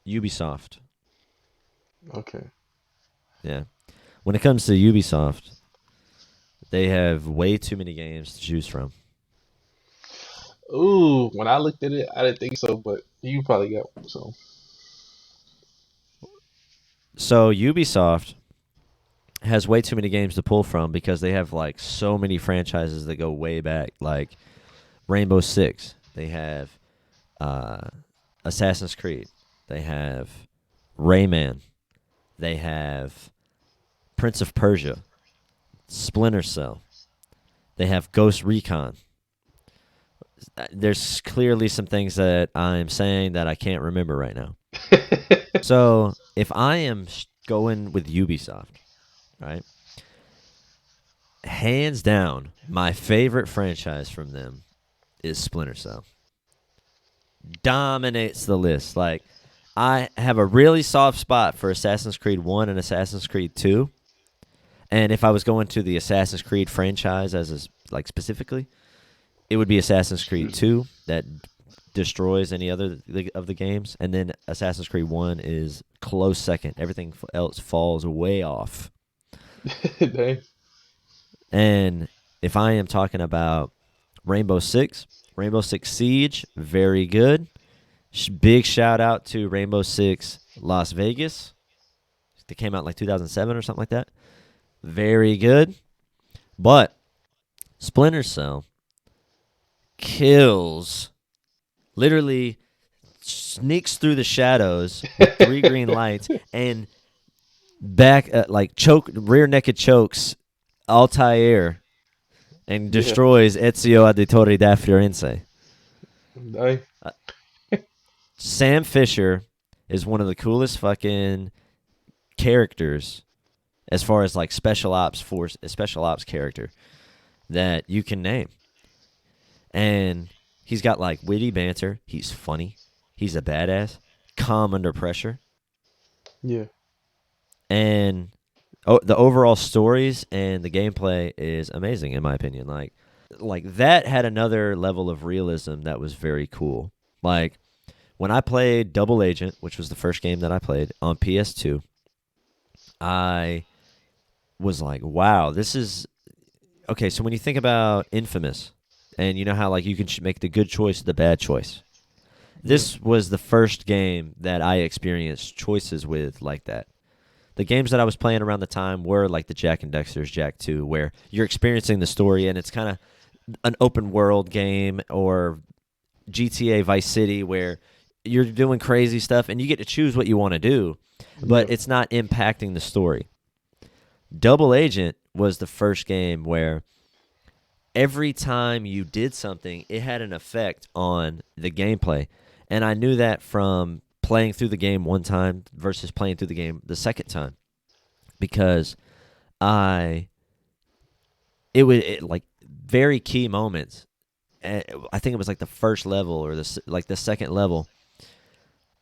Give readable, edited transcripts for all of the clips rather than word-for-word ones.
Ubisoft. Okay. Yeah. When it comes to Ubisoft, they have way too many games to choose from. Ooh, when I looked at it, I didn't think so, but you probably got one. So So Ubisoft has way too many games to pull from because they have like so many franchises that go way back, like Rainbow Six. They have uh, Assassin's Creed. They have Rayman. They have Prince of Persia, Splinter Cell. They have Ghost Recon. There's clearly some things that I'm saying that I can't remember right now. So if I am going with Ubisoft, right, hands down, my favorite franchise from them is Splinter Cell. Dominates the list. Like, I have a really soft spot for Assassin's Creed 1 and Assassin's Creed 2. And if I was going to the Assassin's Creed franchise like specifically, it would be Assassin's Creed 2 that destroys any other of the games, and then Assassin's Creed 1 is close second. Everything else falls way off. dang. And if I am talking about Rainbow Six, Rainbow Six Siege, very good. Big shout out to Rainbow Six Las Vegas. They came out in like 2007 or something like that. Very good. But Splinter Cell kills, literally sneaks through the shadows with three green lights and back like rear naked chokes Altair and Yeah. destroys Ezio Auditore da Firenze. Dang. Uh, Sam Fisher is one of the coolest fucking characters as far as like special ops character that you can name. And he's got like witty banter. He's funny. He's a badass. Calm under pressure. Yeah. And the overall stories and the gameplay is amazing in my opinion. Like that had another level of realism that was very cool. Like when I played Double Agent, which was the first game that I played on PS2, I was like, wow, this is okay. So when you think about Infamous, and you know how like you can make the good choice or the bad choice, Yeah. this was the first game that I experienced choices with like that. The games that I was playing around the time were like the Jack and Dexter's Jack 2, where you're experiencing the story and it's kind of an open world game, or GTA Vice City, where you're doing crazy stuff and you get to choose what you want to do, Yeah. but it's not impacting the story. Double Agent was the first game where every time you did something, it had an effect on the gameplay. And I knew that from playing through the game one time versus playing through the game the second time, because I like very key moments. I think it was like the first level or the second level.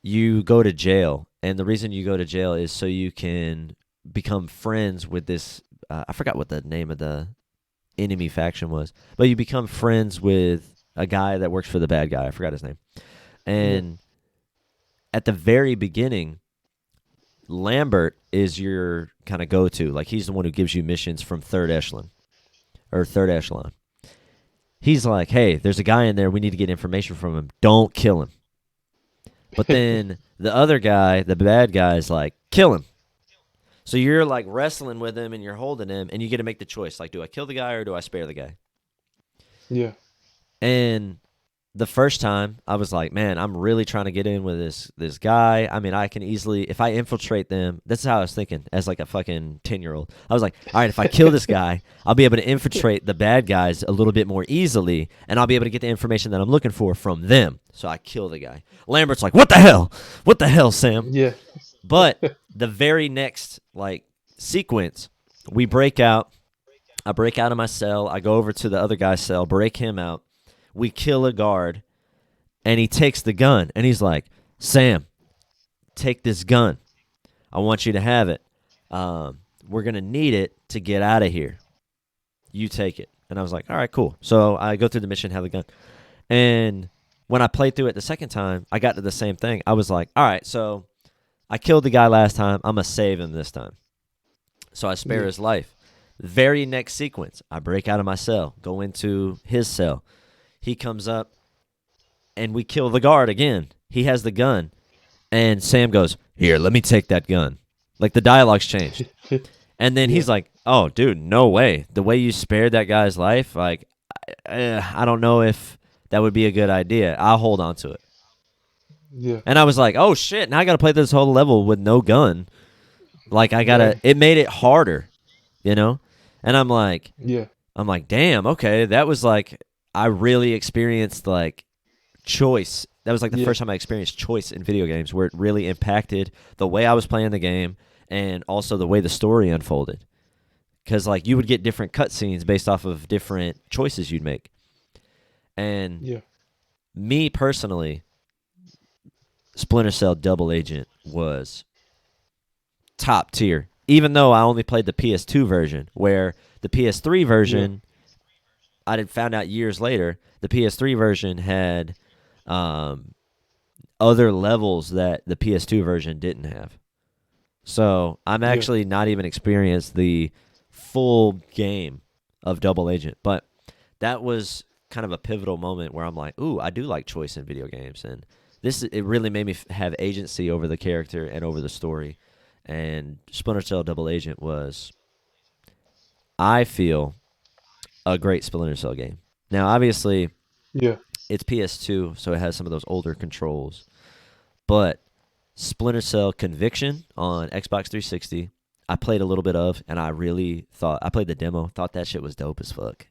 You go to jail, and the reason you go to jail is so you can become friends with this. I forgot what the name of the enemy faction was, but you become friends with a guy that works for the bad guy. I forgot his name. Yeah. And at the very beginning, Lambert is your kind of go to. Like he's the one who gives you missions from third echelon or third echelon. He's like, hey, there's a guy in there. We need to get information from him. Don't kill him. But then the other guy, the bad guy, is like, kill him. So you're like wrestling with him and you're holding him, and you get to make the choice. Like, do I kill the guy or do I spare the guy? Yeah. And the first time, I was like, man, I'm really trying to get in with this guy. I mean, I can easily, if I infiltrate them, that's how I was thinking as like a fucking 10-year-old. I was like, all right, if I kill this guy, I'll be able to infiltrate the bad guys a little bit more easily, and I'll be able to get the information that I'm looking for from them. So I kill the guy. Lambert's like, what the hell? What the hell, Sam? Yeah. But the very next like sequence, we break out. I break out of my cell. I go over to the other guy's cell, break him out. We kill a guard, and he takes the gun, and he's like, Sam, take this gun. I want you to have it. We're going to need it to get out of here. You take it. And I was like, all right, cool. So I go through the mission, have the gun. And when I played through it the second time, I got to the same thing. I was like, all right, so I killed the guy last time. I'm gonna save him this time. So I spare Yeah. his life. Very next sequence, I break out of my cell, go into his cell. He comes up, and we kill the guard again. He has the gun, and Sam goes, "Here, let me take that gun." Like the dialogue's changed, and then Yeah. he's like, "Oh, dude, no way. The way you spared that guy's life, like, I don't know if that would be a good idea. I'll hold on to it." Yeah. And I was like, "Oh shit! Now I got to play this whole level with no gun. Like, I gotta." Dang. It made it harder, you know. And Yeah. I'm like, damn, okay, that was like, I really experienced like choice. That was like the Yeah. first time I experienced choice in video games, where it really impacted the way I was playing the game and also the way the story unfolded. Because like you would get different cutscenes based off of different choices you'd make. And Yeah. me personally, Splinter Cell Double Agent was top tier. Even though I only played the PS2 version, where the PS3 Yeah. version, I did found out years later, the PS3 version had um, other levels that the PS2 version didn't have. So I'm Yeah. actually not even experienced the full game of Double Agent, but that was kind of a pivotal moment where I'm like, ooh, I do like choice in video games, and this it really made me have agency over the character and over the story. And Splinter Cell Double Agent was, I feel, a great Splinter Cell game. Now, obviously, Yeah. it's PS2, so it has some of those older controls, but Splinter Cell Conviction on Xbox 360, I played a little bit of, and I really thought I played the demo, thought that shit was dope as fuck.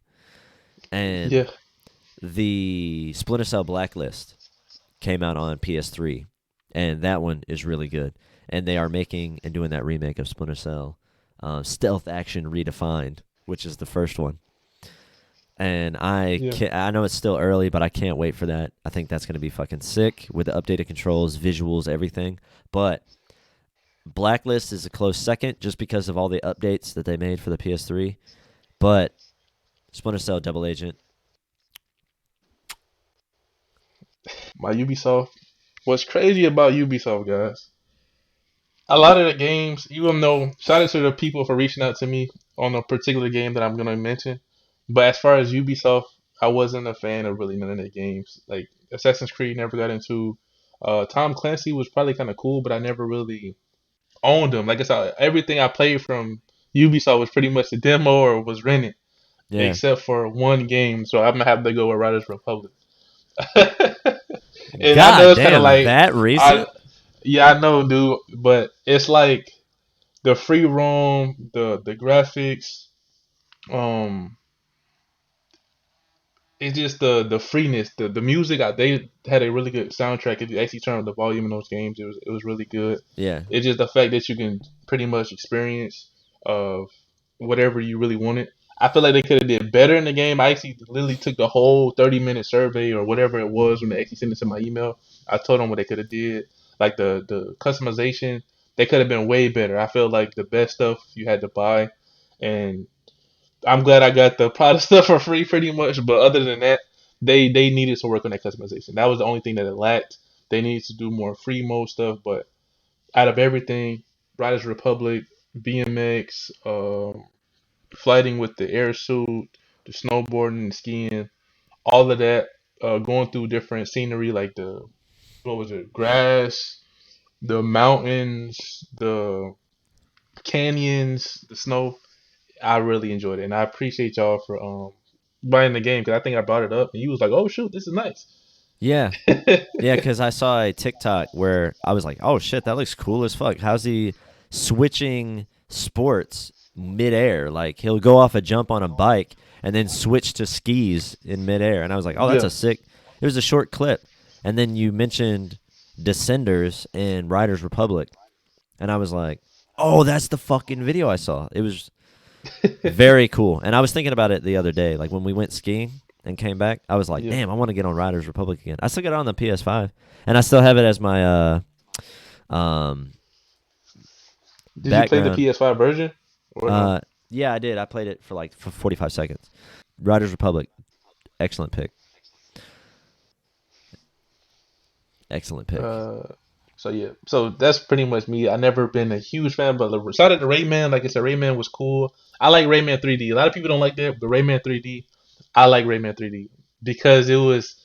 And Yeah. the Splinter Cell Blacklist came out on PS3, and that one is really good. And they are making and doing that remake of Splinter Cell, Stealth Action Redefined, which is the first one. And Yeah. I know it's still early, but I can't wait for that. I think that's going to be fucking sick with the updated controls, visuals, everything. But Blacklist is a close second just because of all the updates that they made for the PS3. But Splinter Cell Double Agent, My Ubisoft. What's crazy about Ubisoft, guys? A lot of the games, even though shout out to the people for reaching out to me on a particular game that I'm gonna mention. But as far as Ubisoft, I wasn't a fan of really none of their games. Like Assassin's Creed, never got into. Tom Clancy was probably kind of cool, but I never really owned them. Like I said, everything I played from Ubisoft was pretty much a demo or was rented, yeah. except for one game. So I'm gonna have to go with Riders Republic. And I know God it's kind of damn, like that I recent? yeah I know, dude, but it's like the free roam, the graphics, um, it's just the freeness, the music. They had a really good soundtrack. If you actually turn up the volume in those games, it was really good. Yeah. It's just the fact that you can pretty much experience of whatever you really wanted. I feel like they could have did better in the game. I actually literally took the whole 30-minute survey or whatever it was when they actually sent it to my email. I told them what they could have did, like the customization. They could have been way better. I feel like the best stuff you had to buy, and I'm glad I got the product stuff for free pretty much. But other than that, they needed to work on that customization. That was the only thing that it lacked. They needed to do more free mode stuff. But out of everything, Riders Republic, BMX, flighting with the air suit, the snowboarding, the skiing, all of that, going through different scenery like the what was it, grass, the mountains, the canyons, the snow. I really enjoyed it, and I appreciate y'all for buying the game because I think I brought it up, and you was like, "Oh shoot, this is nice." Yeah. Yeah, because I saw a TikTok where I was like, oh shit, that looks cool as fuck. How's he switching sports midair? Like, he'll go off a jump on a bike and then switch to skis in midair. And I was like, oh, that's Yeah, a sick. It was a short clip. And then you mentioned Descenders and Riders Republic. And I was like, oh, that's the fucking video I saw. It was very cool. And I was thinking about it the other day. Like when we went skiing and came back, I was like, yeah. damn, I want to get on Riders Republic again. I still got it on the PS5. And I still have it as my um Did you play the background. PS5 version or no? Uh yeah, I did. I played it for like for 45 seconds. Riders Republic, excellent pick. Excellent pick. Uh, So yeah, so that's pretty much me. I never been a huge fan, but shout out to Rayman. Like I said, Rayman was cool. I like Rayman 3D. A lot of people don't like that, but Rayman 3D, I like Rayman 3D because it was.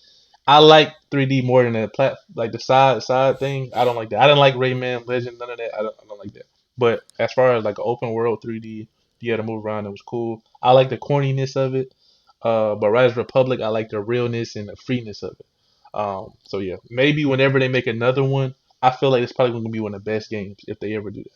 I like 3D more than the like the side thing. I don't like that. I didn't like Rayman Legend, none of that. I don't like that. But as far as like an open world 3D, you had to move around. It was cool. I like the corniness of it. But Rise Republic, I like the realness and the freeness of it. So yeah, maybe whenever they make another one, I feel like it's probably going to be one of the best games if they ever do that.